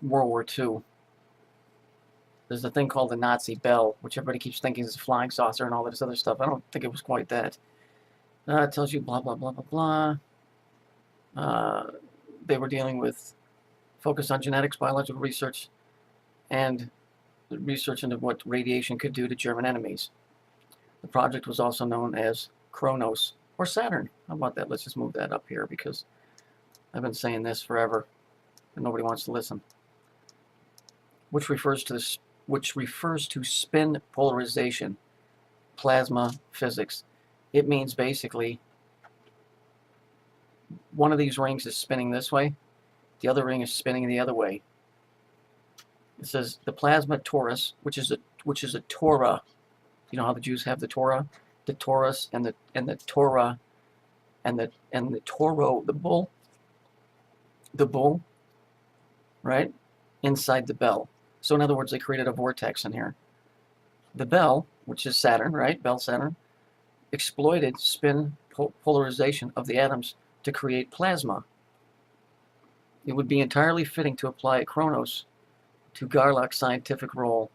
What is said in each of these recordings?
World War II. There's a thing called the Nazi bell, which everybody keeps thinking is a flying saucer and all this other stuff. I don't think it was quite that. It tells you blah, blah, blah, blah, blah. They were dealing with focus on genetics, biological research, and research into what radiation could do to German enemies. The project was also known as Kronos or Saturn. How about that? Let's just move that up here because I've been saying this forever and nobody wants to listen. Which refers to spin polarization, plasma physics. It means basically one of these rings is spinning this way, the other ring is spinning the other way. It says the plasma torus, which is a Torah. You know how the Jews have the Torah, the Taurus and the Torah, and the Toro, the bull, right, inside the bell. So in other words, they created a vortex in here. The bell, which is Saturn, right, bell Saturn, exploited spin polarization of the atoms to create plasma. It would be entirely fitting to apply Kronos to Garlock's scientific role.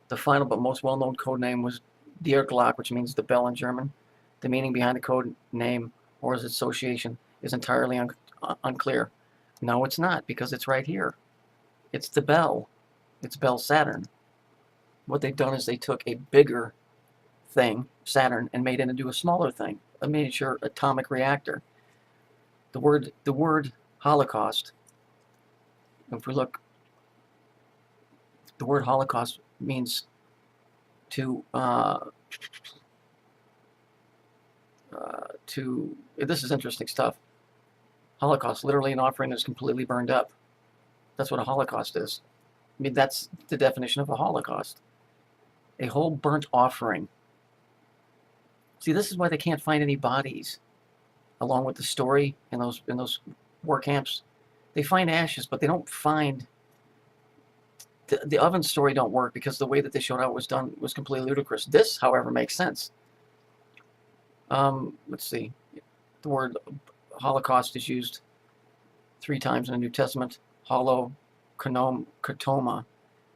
The final but most well-known code name was Der Glock, which means the bell in German. The meaning behind the code name or its association is entirely unclear. No, it's not, because it's right here. It's the bell. It's bell Saturn. What they've done is they took a bigger thing, Saturn, and made it into a smaller thing, a miniature atomic reactor. The word Holocaust, if we look, the word Holocaust means this is interesting stuff. Holocaust, literally an offering that's completely burned up. That's what a Holocaust is. I mean, that's the definition of a Holocaust. A whole burnt offering. See, this is why they can't find any bodies. Along with the story in those war camps, they find ashes, but they don't find. The oven story don't work because the way that they showed how it was done was completely ludicrous. This, however, makes sense. Let's see. The word Holocaust is used 3 times in the New Testament. Katoma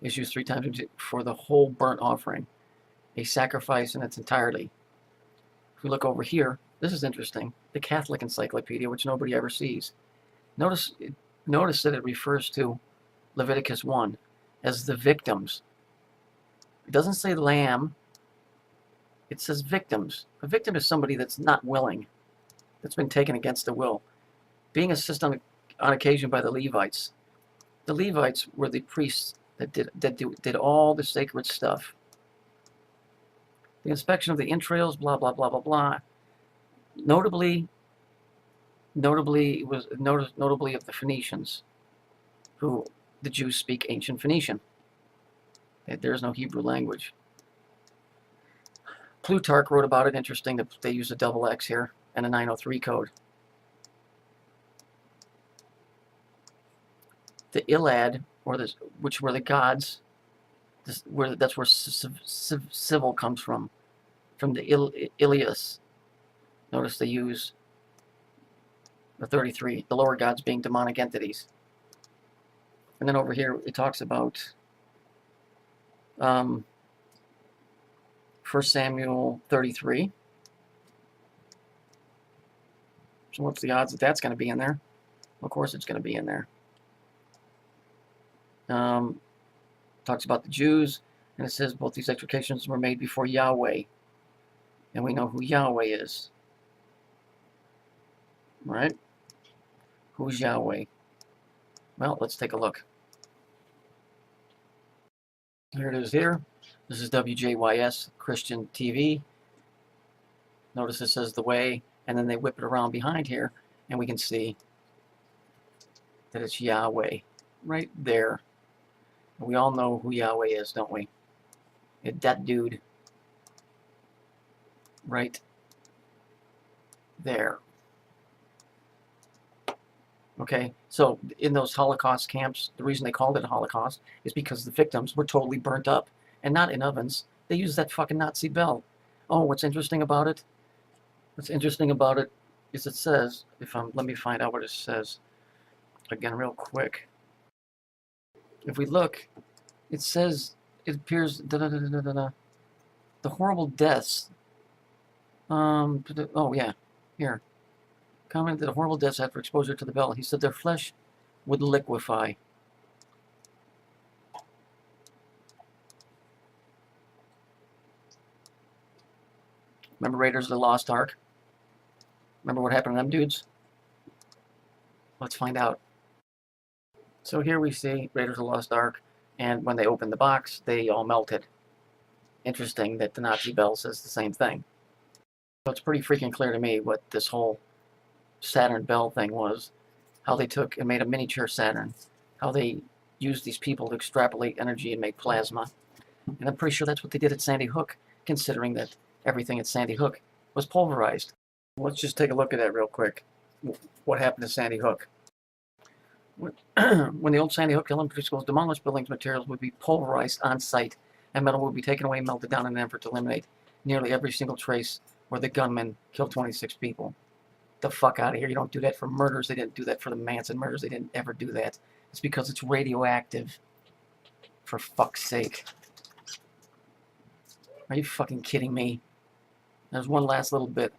is used 3 times for the whole burnt offering, a sacrifice in its entirety. If we look over here, this is interesting. The Catholic Encyclopedia, which nobody ever sees. Notice that it refers to Leviticus 1 as the victims. It doesn't say lamb. It says victims. A victim is somebody that's not willing, that's been taken against their will, being assisted on occasion by the Levites. The Levites were the priests that did all the sacred stuff. The inspection of the entrails, blah blah blah blah blah. Notably of the Phoenicians, who the Jews speak ancient Phoenician. There is no Hebrew language. Plutarch wrote about it. Interesting that they use a double X here and a 903 code. The Iliad, which were the gods, that's where civil comes from the Ilias. Notice they use the 33, the lower gods being demonic entities. And then over here it talks about 1 Samuel 33. So what's the odds that that's going to be in there? Of course it's going to be in there. Talks about the Jews, and it says both these executions were made before Yahweh. And we know who Yahweh is. Right? Who's Yahweh? Well, let's take a look. Here it is here. This is WJYS Christian TV. Notice it says the way, and then they whip it around behind here, and we can see that it's Yahweh right there. We all know who Yahweh is, don't we? That dude right there. Okay, so in those Holocaust camps, the reason they called it a Holocaust is because the victims were totally burnt up, and not in ovens. They used that fucking Nazi bell. Oh, what's interesting about it? What's interesting about it is it says, let me find out what it says again real quick. if we look, it says, it appears, the horrible deaths. Oh yeah, here. Commented that horrible deaths after exposure to the bell. He said their flesh would liquefy. Remember Raiders of the Lost Ark? Remember what happened to them dudes? Let's find out. So here we see Raiders of the Lost Ark, and when they opened the box, they all melted. Interesting that the Nazi bell says the same thing. So it's pretty freaking clear to me what this whole Saturn bell thing was. How they took and made a miniature Saturn. How they used these people to extrapolate energy and make plasma. And I'm pretty sure that's what they did at Sandy Hook, considering that everything at Sandy Hook was pulverized. Let's just take a look at that real quick. What happened to Sandy Hook? When the old Sandy Hook elementary schools demolished, buildings materials would be pulverized on site, and metal would be taken away and melted down in an effort to eliminate nearly every single trace where the gunmen killed 26 people. The fuck out of here. You don't do that for murders. They didn't do that for the Manson murders. They didn't ever do that. It's because it's radioactive. For fuck's sake. Are you fucking kidding me? There's one last little bit.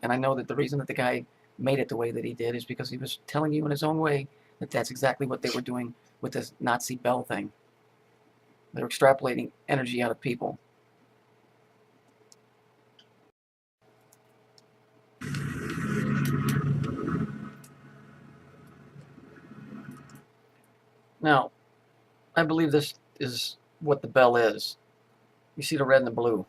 And I know that the reason that the guy made it the way that he did is because he was telling you in his own way that that's exactly what they were doing with this Nazi bell thing. They're extrapolating energy out of people. Now, I believe this is what the bell is. You see the red and the blue.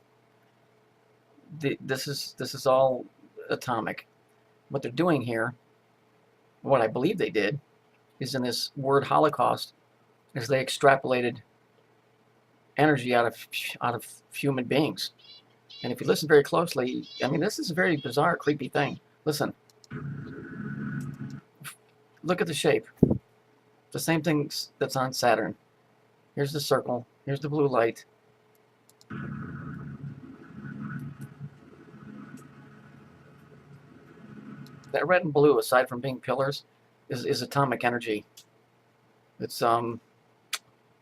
This is all atomic. What they're doing here, what I believe they did, is in this word Holocaust, is they extrapolated energy out of human beings. And if you listen very closely, I mean, this is a very bizarre, creepy thing. Listen. Look at the shape. The same thing that's on Saturn. Here's the circle. Here's the blue light. That red and blue, aside from being pillars, is atomic energy. It's oh,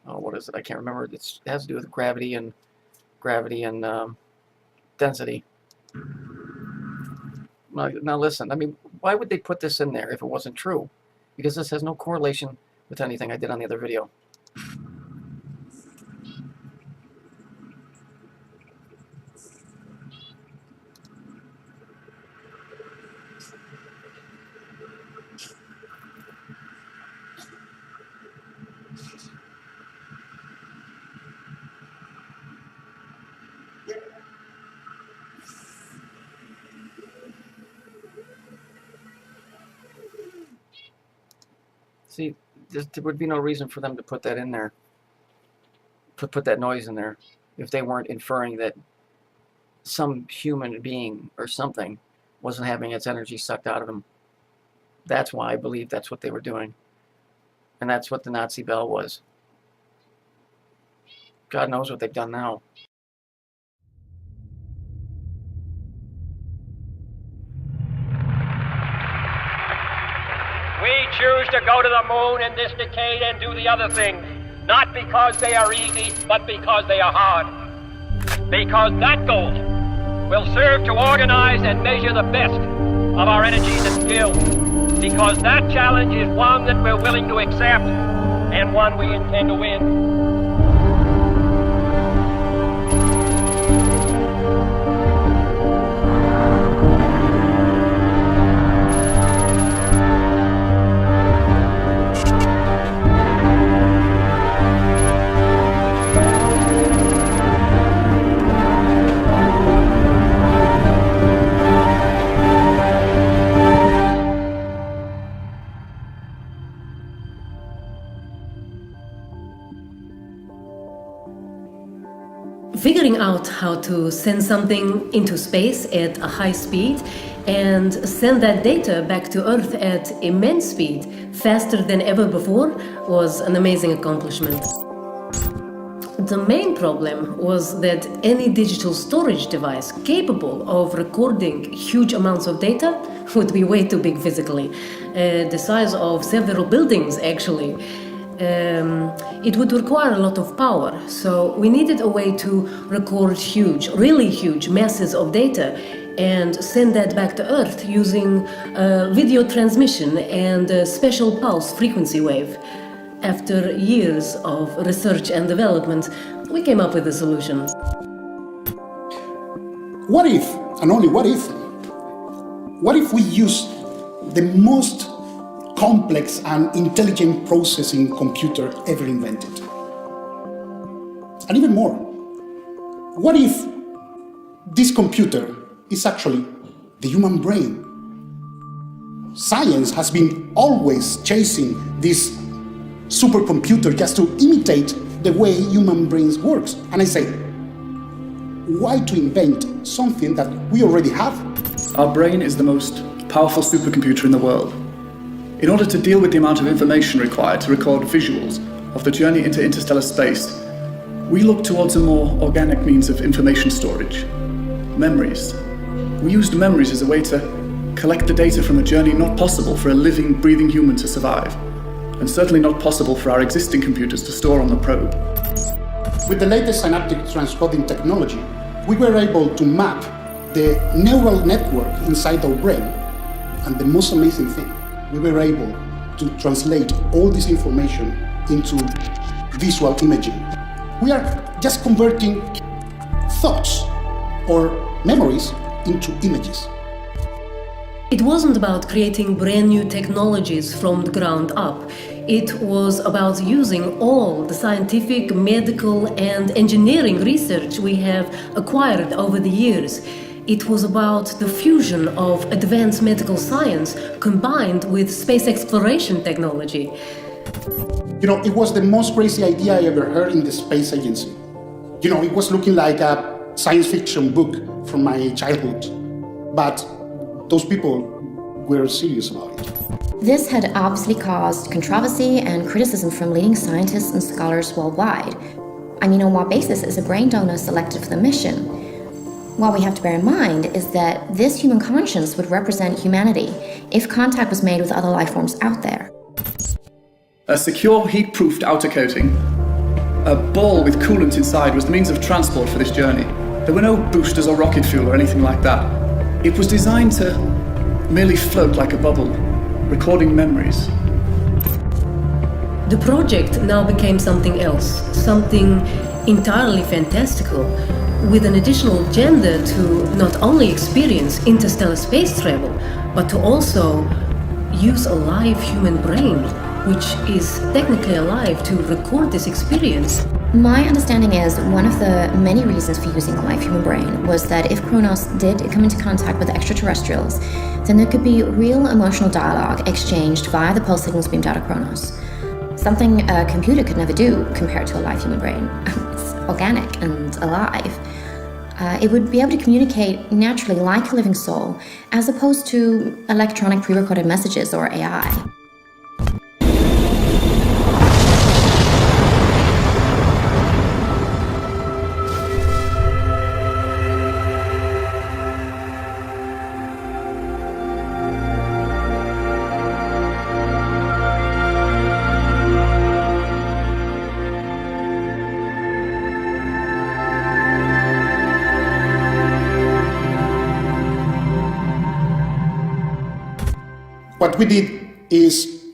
what is it? I can't remember. It has to do with gravity and density. Now listen. I mean, why would they put this in there if it wasn't true? Because this has no correlation with anything I did on the other video. See, there would be no reason for them to put that in there, put that noise in there, if they weren't inferring that some human being or something wasn't having its energy sucked out of them. That's why I believe that's what they were doing. And that's what the Nazi bell was. God knows what they've done now. We choose to go to the moon in this decade and do the other things, not because they are easy, but because they are hard. Because that goal will serve to organize and measure the best of our energies and skills. Because that challenge is one that we're willing to accept and one we intend to win. Figuring out how to send something into space at a high speed and send that data back to Earth at immense speed, faster than ever before, was an amazing accomplishment. The main problem was that any digital storage device capable of recording huge amounts of data would be way too big physically, the size of several buildings actually. it would require a lot of power. So we needed a way to record huge, really huge masses of data and send that back to Earth using video transmission and a special pulse frequency wave. After years of research and development, we came up with a solution. What if, and only what if we use the most complex and intelligent processing computer ever invented? And even more, what if this computer is actually the human brain? Science has been always chasing this supercomputer just to imitate the way human brains works. And I say, why to invent something that we already have? Our brain is the most powerful supercomputer in the world. In order to deal with the amount of information required to record visuals of the journey into interstellar space, we look towards a more organic means of information storage: memories. We used memories as a way to collect the data from a journey not possible for a living, breathing human to survive, and certainly not possible for our existing computers to store on the probe. With the latest synaptic transcoding technology, we were able to map the neural network inside our brain, and the most amazing thing, we were able to translate all this information into visual imaging. We are just converting thoughts or memories into images. It wasn't about creating brand new technologies from the ground up. It was about using all the scientific, medical, and engineering research we have acquired over the years. It was about the fusion of advanced medical science combined with space exploration technology. You know, it was the most crazy idea I ever heard in the space agency. You know, it was looking like a science fiction book from my childhood. But those people were serious about it. This had obviously caused controversy and criticism from leading scientists and scholars worldwide. I mean, on what basis is a brain donor selected for the mission? What we have to bear in mind is that this human conscience would represent humanity if contact was made with other life forms out there. A secure, heat-proofed outer coating, a ball with coolant inside, was the means of transport for this journey. There were no boosters or rocket fuel or anything like that. It was designed to merely float like a bubble, recording memories. The project now became something else, something entirely fantastical, with an additional agenda to not only experience interstellar space travel, but to also use a live human brain, which is technically alive, to record this experience. My understanding is one of the many reasons for using a live human brain was that if Kronos did come into contact with extraterrestrials, then there could be real emotional dialogue exchanged via the pulse signals beamed out of Kronos. Something a computer could never do compared to a live human brain. It's organic and alive. It would be able to communicate naturally like a living soul, as opposed to electronic pre-recorded messages or AI. What we did is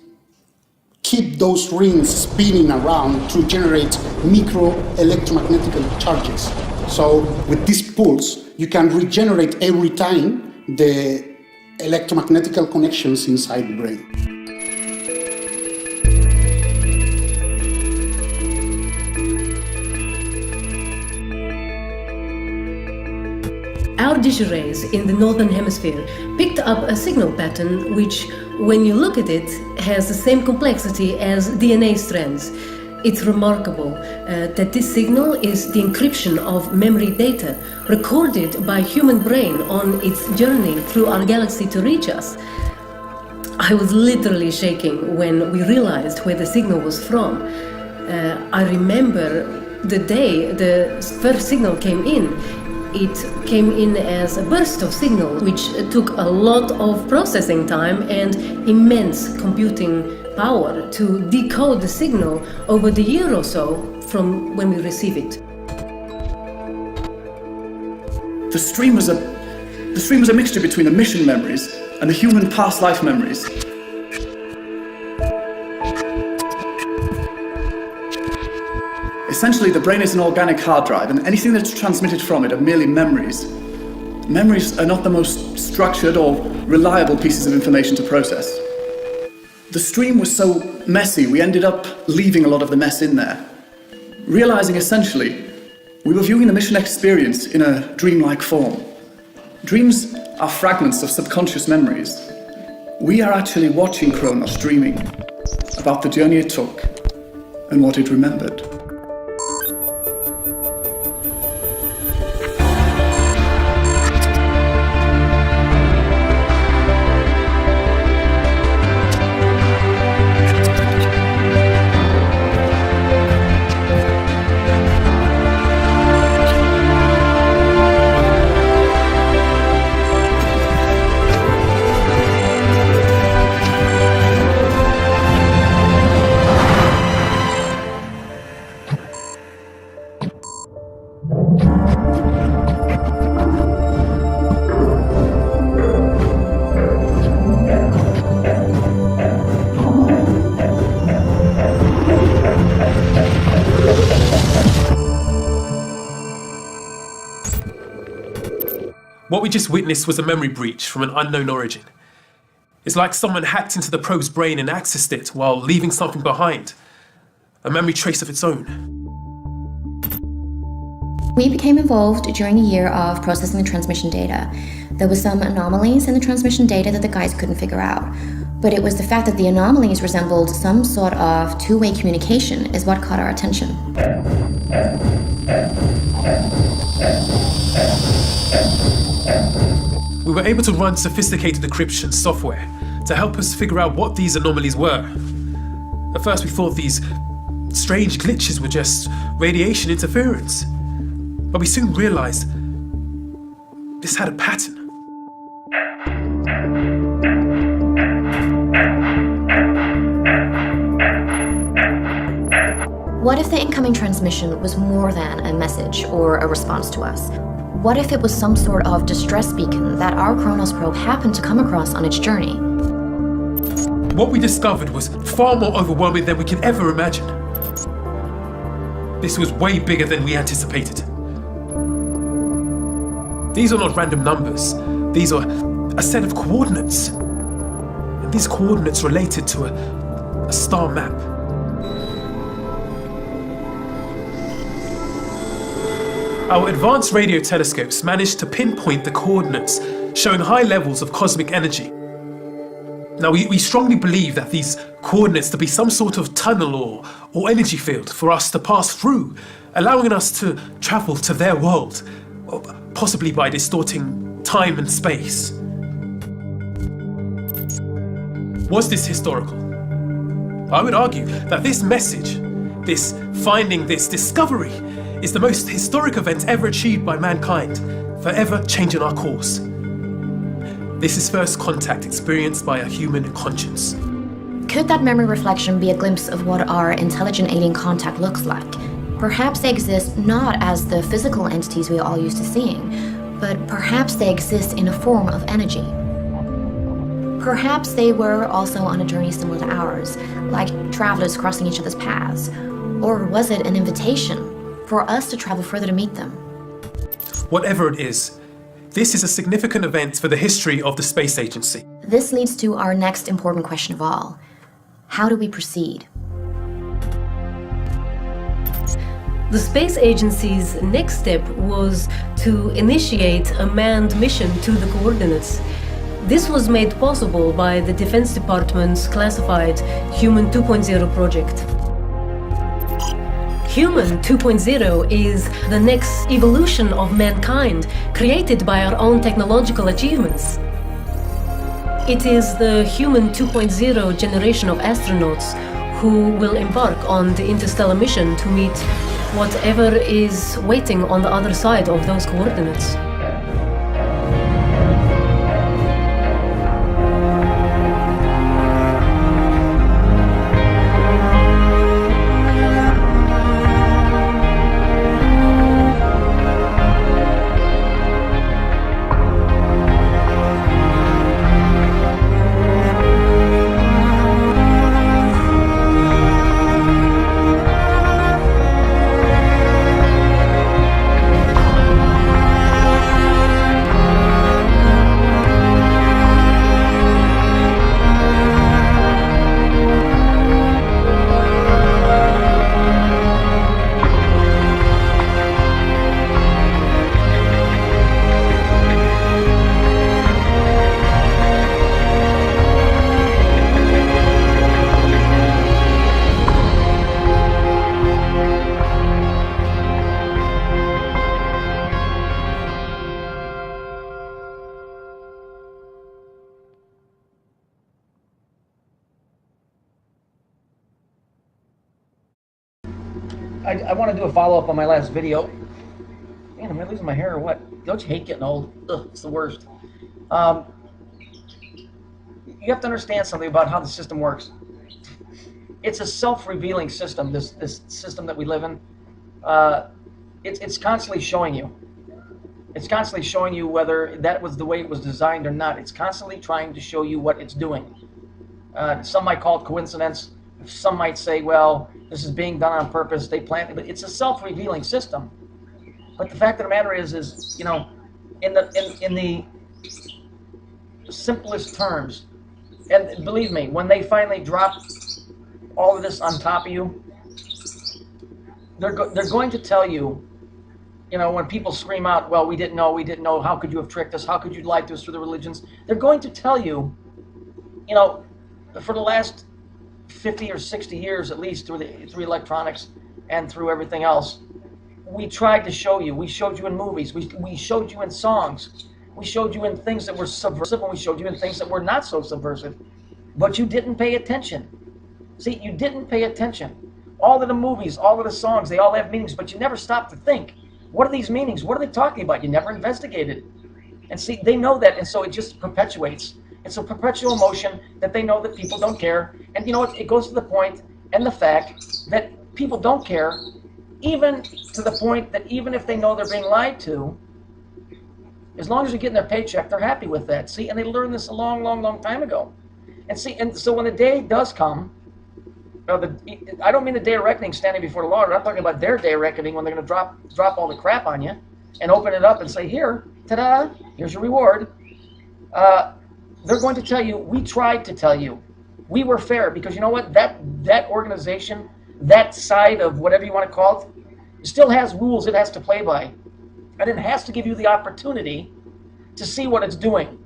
keep those rings spinning around to generate micro electromagnetic charges. So with this pulse, you can regenerate every time the electromagnetic connections inside the brain. Our dish rays in the northern hemisphere picked up a signal pattern which, when you look at it, has the same complexity as DNA strands. It's remarkable that this signal is the encryption of memory data recorded by human brain on its journey through our galaxy to reach us. I was literally shaking when we realized where the signal was from. I remember the day the first signal came in. It came in as a burst of signal, which took a lot of processing time and immense computing power to decode the signal over the year or so from when we receive it. The stream was a mixture between the mission memories and the human past life memories. Essentially, the brain is an organic hard drive, and anything that's transmitted from it are merely memories. Memories are not the most structured or reliable pieces of information to process. The stream was so messy, we ended up leaving a lot of the mess in there. Realizing essentially, we were viewing the mission experience in a dreamlike form. Dreams are fragments of subconscious memories. We are actually watching Kronos dreaming about the journey it took and what it remembered. What we just witnessed was a memory breach from an unknown origin. It's like someone hacked into the probe's brain and accessed it while leaving something behind, a memory trace of its own. We became involved during a year of processing the transmission data. There were some anomalies in the transmission data that the guys couldn't figure out, but it was the fact that the anomalies resembled some sort of two-way communication is what caught our attention. We were able to run sophisticated decryption software to help us figure out what these anomalies were. At first we thought these strange glitches were just radiation interference, but we soon realized this had a pattern. What if the incoming transmission was more than a message or a response to us? What if it was some sort of distress beacon that our Kronos probe happened to come across on its journey? What we discovered was far more overwhelming than we can ever imagine. This was way bigger than we anticipated. These are not random numbers. These are a set of coordinates. And these coordinates related to a star map. Our advanced radio telescopes managed to pinpoint the coordinates, showing high levels of cosmic energy. Now, we strongly believe that these coordinates to be some sort of tunnel or energy field for us to pass through, allowing us to travel to their world, possibly by distorting time and space. Was this historical? I would argue that this message, this finding, this discovery, is the most historic event ever achieved by mankind, forever changing our course. This is first contact experienced by a human conscience. Could that memory reflection be a glimpse of what our intelligent alien contact looks like? Perhaps they exist not as the physical entities we are all used to seeing, but perhaps they exist in a form of energy. Perhaps they were also on a journey similar to ours, like travelers crossing each other's paths. Or was it an invitation for us to travel further to meet them? Whatever it is, this is a significant event for the history of the space agency. This leads to our next important question of all. How do we proceed? The space agency's next step was to initiate a manned mission to the coordinates. This was made possible by the Defense Department's classified Human 2.0 project. Human 2.0 is the next evolution of mankind, created by our own technological achievements. It is the Human 2.0 generation of astronauts who will embark on the interstellar mission to meet whatever is waiting on the other side of those coordinates. I want to do a follow-up on my last video. Man, am I losing my hair or what? Don't you hate getting old? Ugh, it's the worst. You have to understand something about how the system works. It's a self-revealing system, this system that we live in. It's constantly showing you. It's constantly showing you whether that was the way it was designed or not. It's constantly trying to show you what it's doing. Some might call it coincidence. Some might say, well, this is being done on purpose. They planned it, but it's a self-revealing system. But the fact of the matter is you know, in the simplest terms, and believe me, when they finally drop all of this on top of you, they're going to tell you, you know, when people scream out, well, we didn't know, how could you have tricked us, how could you lie to us through the religions, they're going to tell you, you know, for the last 50 or 60 years at least, through electronics and through everything else, we tried to show you. We showed you in movies. We showed you in songs. We showed you in things that were subversive, and we showed you in things that were not so subversive. But you didn't pay attention. See, you didn't pay attention. All of the movies, all of the songs, they all have meanings, but you never stopped to think, what are these meanings? What are they talking about? You never investigated. And see, they know that, and so it just perpetuates. It's a perpetual motion that they know that people don't care. And you know what? It goes to the point and the fact that people don't care, even to the point that even if they know they're being lied to, as long as they're getting their paycheck, they're happy with that. See, and they learned this a long, long, long time ago. And see, and so when the day does come, I don't mean the day of reckoning standing before the Lord. I'm talking about their day of reckoning when they're going to drop all the crap on you and open it up and say, here, ta-da, here's your reward. They're going to tell you, we tried to tell you. We were fair, because you know what? That organization, that side of whatever you want to call it, still has rules it has to play by. And it has to give you the opportunity to see what it's doing.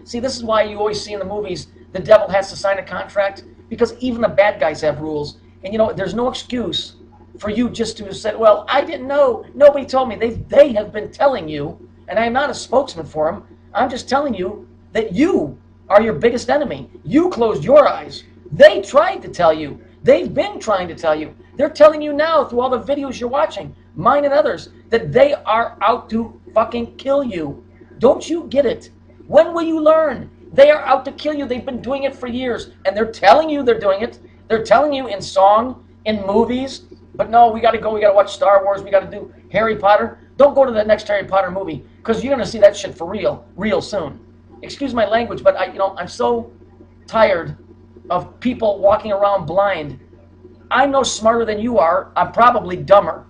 See, this is why you always see in the movies the devil has to sign a contract, because even the bad guys have rules. And you know, there's no excuse for you just to have said, well, I didn't know. Nobody told me. They have been telling you, and I'm not a spokesman for them. I'm just telling you that you are your biggest enemy. You closed your eyes. They tried to tell you. They've been trying to tell you. They're telling you now through all the videos you're watching, mine and others, that they are out to fucking kill you. Don't you get it? When will you learn? They are out to kill you. They've been doing it for years, and they're telling you they're doing it. They're telling you in song, in movies, but no, we got to go. We got to watch Star Wars. We got to do Harry Potter. Don't go to the next Harry Potter movie, because you're going to see that shit for real soon. Excuse my language, but I'm so tired of people walking around blind. I'm no smarter than you are. I'm probably dumber.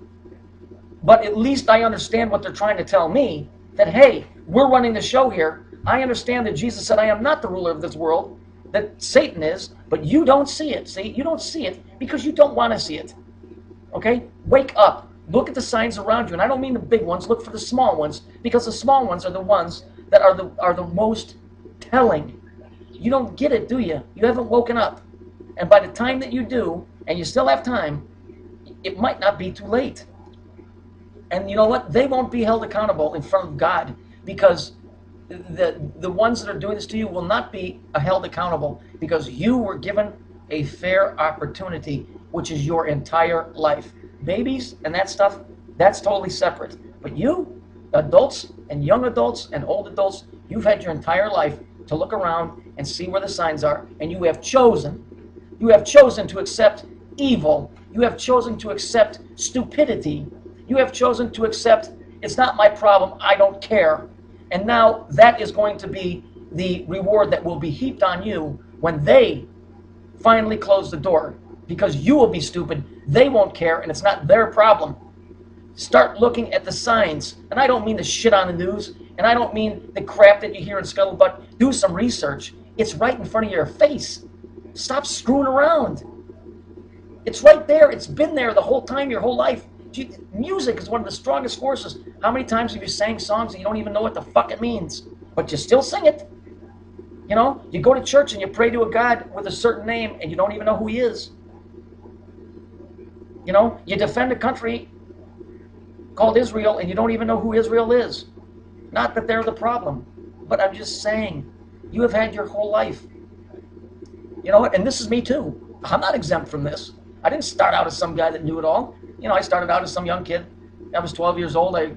But at least I understand what they're trying to tell me, that, hey, we're running the show here. I understand that Jesus said, I am not the ruler of this world, that Satan is, but you don't see it. See, you don't see it because you don't want to see it. Okay? Wake up. Look at the signs around you. And I don't mean the big ones. Look for the small ones, because the small ones are the ones that are the most telling. You don't get it, do you? You haven't woken up. And by the time that you do, and you still have time, it might not be too late. And you know what? They won't be held accountable in front of God, because the ones that are doing this to you will not be held accountable, because you were given a fair opportunity, which is your entire life. Babies and that stuff, that's totally separate. But you, adults and young adults and old adults, you've had your entire life to look around and see where the signs are, and you have chosen to accept evil. You have chosen to accept stupidity. You have chosen to accept, it's not my problem, I don't care. And now that is going to be the reward that will be heaped on you when they finally close the door, because you will be stupid, they won't care, and it's not their problem. Start looking at the signs. And I don't mean the shit on the news, and I don't mean the crap that you hear in Scuttlebutt. Do some research. It's right in front of your face. Stop screwing around. It's right there. It's been there the whole time, your whole life. Music is one of the strongest forces. How many times have you sang songs that you don't even know what the fuck it means, but you still sing it? You know, you go to church and you pray to a God with a certain name and you don't even know who he is. You know, you defend a country called Israel and you don't even know who Israel is. Not that they're the problem, but I'm just saying, you have had your whole life. You know what? And this is me too. I'm not exempt from this. I didn't start out as some guy that knew it all. I started out as some young kid. I was 12 years old. I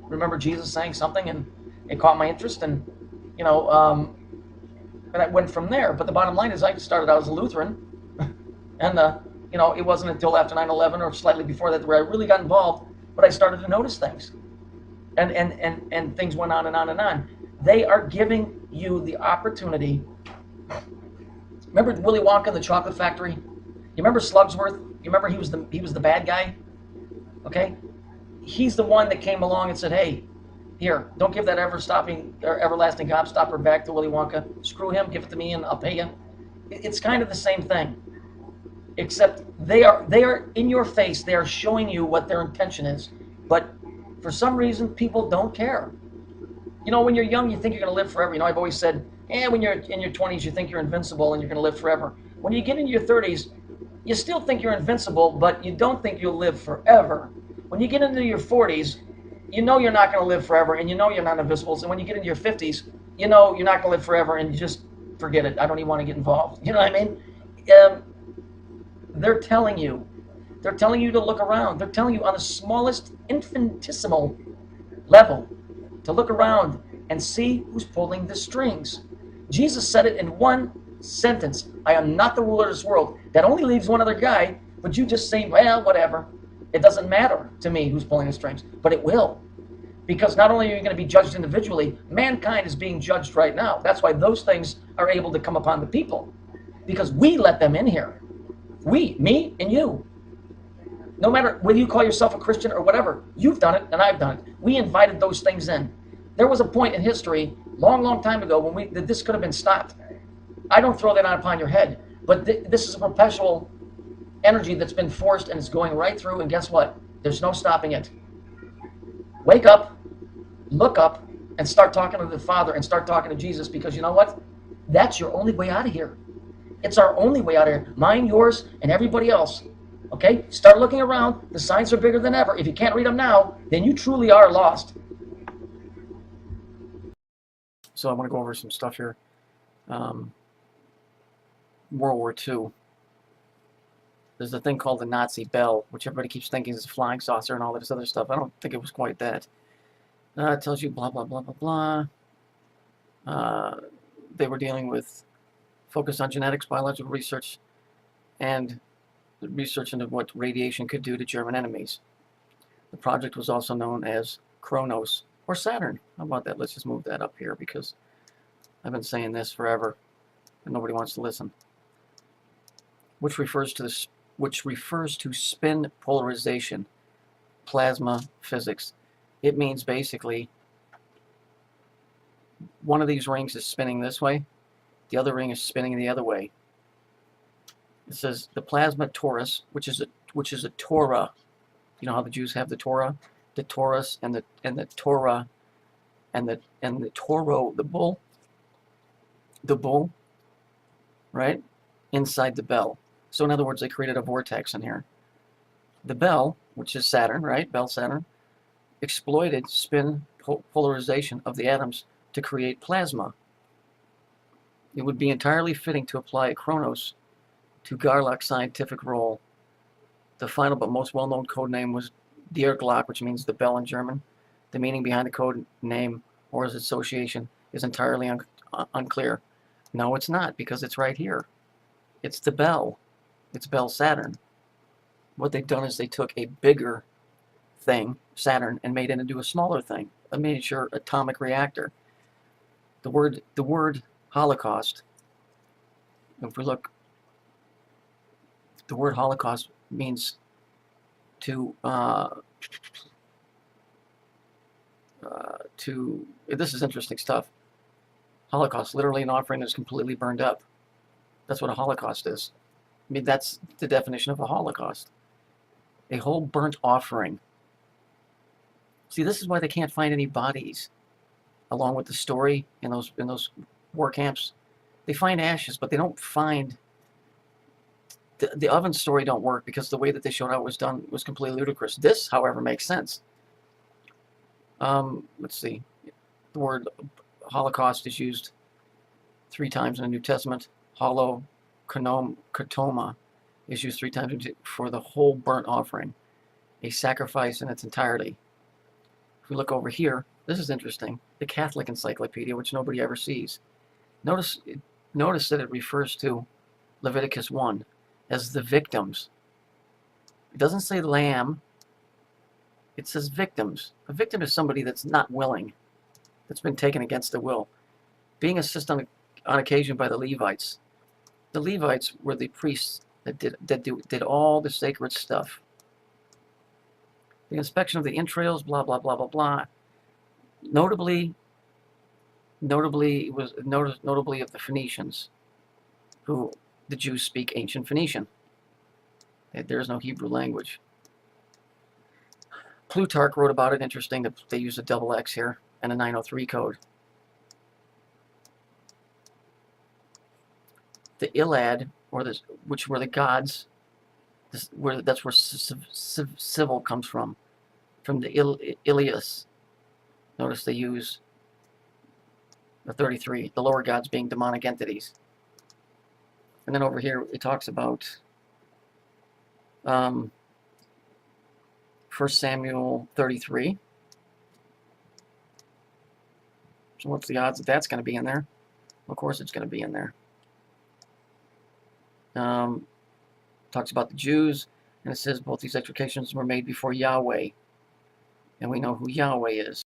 remember Jesus saying something, and it caught my interest, and and I went from there. But the bottom line is, I started out as a Lutheran, and it wasn't until after 9/11 or slightly before that where I really got involved. But I started to notice things, and things went on and on and on. They are giving you the opportunity. Remember Willy Wonka and the Chocolate Factory? You remember Slugsworth? You remember he was the bad guy? Okay, he's the one that came along and said, "Hey, here, don't give that everlasting gobstopper back to Willy Wonka. Screw him, give it to me, and I'll pay you." It's kind of the same thing, except they are in your face. They are showing you what their intention is, but for some reason, people don't care. When you're young, you think you're going to live forever. I've always said, when you're in your 20s, you think you're invincible and you're going to live forever. When you get into your 30s, you still think you're invincible, but you don't think you'll live forever. When you get into your 40s, you're not going to live forever, and you're not invincible. And when you get into your 50s, you're not going to live forever, and you just forget it. I don't even want to get involved. You know what I mean? They're telling you to look around. They're telling you on the smallest infinitesimal level to look around and see who's pulling the strings. Jesus said it in one sentence: "I am not the ruler of this world." That only leaves one other guy, but you just say, well, whatever. It doesn't matter to me who's pulling the strings, but it will. Because not only are you going to be judged individually, mankind is being judged right now. That's why those things are able to come upon the people. Because we let them in here. We, me and you. No matter whether you call yourself a Christian or whatever, you've done it and I've done it. We invited those things in. There was a point in history, long time ago, when this could have been stopped. I don't throw that out upon your head, but this is a perpetual energy that's been forced, and it's going right through, and guess what? There's no stopping it. Wake up, look up, and start talking to the Father and start talking to Jesus, because you know what? That's your only way out of here. It's our only way out of here. Mine, yours, and everybody else. Okay? Start looking around. The signs are bigger than ever. If you can't read them now, then you truly are lost. So I want to go over some stuff here. World War II. There's a thing called the Nazi bell, which everybody keeps thinking is a flying saucer and all this other stuff. I don't think it was quite that. It tells you blah, blah, blah, blah, blah. They were dealing with focus on genetics, biological research, and research into what radiation could do to German enemies. The project was also known as Kronos, or Saturn. How about that? Let's just move that up here, because I've been saying this forever, and nobody wants to listen. Which refers to spin polarization, plasma physics. It means basically one of these rings is spinning this way, the other ring is spinning the other way. It says the plasma torus, which is a Torah. You know how the Jews have the Torah, the Taurus, and the Torah, and the Toro, the bull, right, inside the bell. So in other words, they created a vortex in here. The bell, which is Saturn, right, bell Saturn, exploited spin polarization of the atoms to create plasma. It would be entirely fitting to apply a Kronos to Garlock's scientific role. The final but most well-known code name was Der Glock, which means the bell in German. The meaning behind the code name or its association is entirely unclear. No, it's not, because it's right here. It's the bell. It's bell Saturn. What they've done is they took a bigger thing, Saturn, and made it into a smaller thing, a miniature atomic reactor. The word Holocaust, if we look, the word Holocaust means to this is interesting stuff. Holocaust, literally an offering that's completely burned up. That's what a Holocaust is. I mean, that's the definition of a Holocaust. A whole burnt offering. See, this is why they can't find any bodies. Along with the story in those war camps, they find ashes, but they don't find. The oven story don't work because the way that they showed how it was done was completely ludicrous. This, however, makes sense. Let's see. The word Holocaust is used 3 times in the New Testament. Katoma is used 3 times for the whole burnt offering. a sacrifice in its entirety. If we look over here, this is interesting. The Catholic Encyclopedia, which nobody ever sees. Notice that it refers to Leviticus 1 as the victims. It doesn't say lamb. It says victims. A victim is somebody that's not willing, that's been taken against their will. Being assisted on occasion by the Levites. The Levites were the priests that did all the sacred stuff. The inspection of the entrails, blah, blah, blah, blah, blah. Notably of the Phoenicians, who the Jews speak ancient Phoenician. There is no Hebrew language. Plutarch wrote about it. Interesting that they use a double X here and a 903 code. The Iliad, which were the gods, that's where civil comes from the Ilias. Notice they use the 33, the lower gods being demonic entities. And then over here it talks about 1 Samuel 33. So what's the odds that that's going to be in there? Of course it's going to be in there. Talks about the Jews, and it says both these executions were made before Yahweh. And we know who Yahweh is.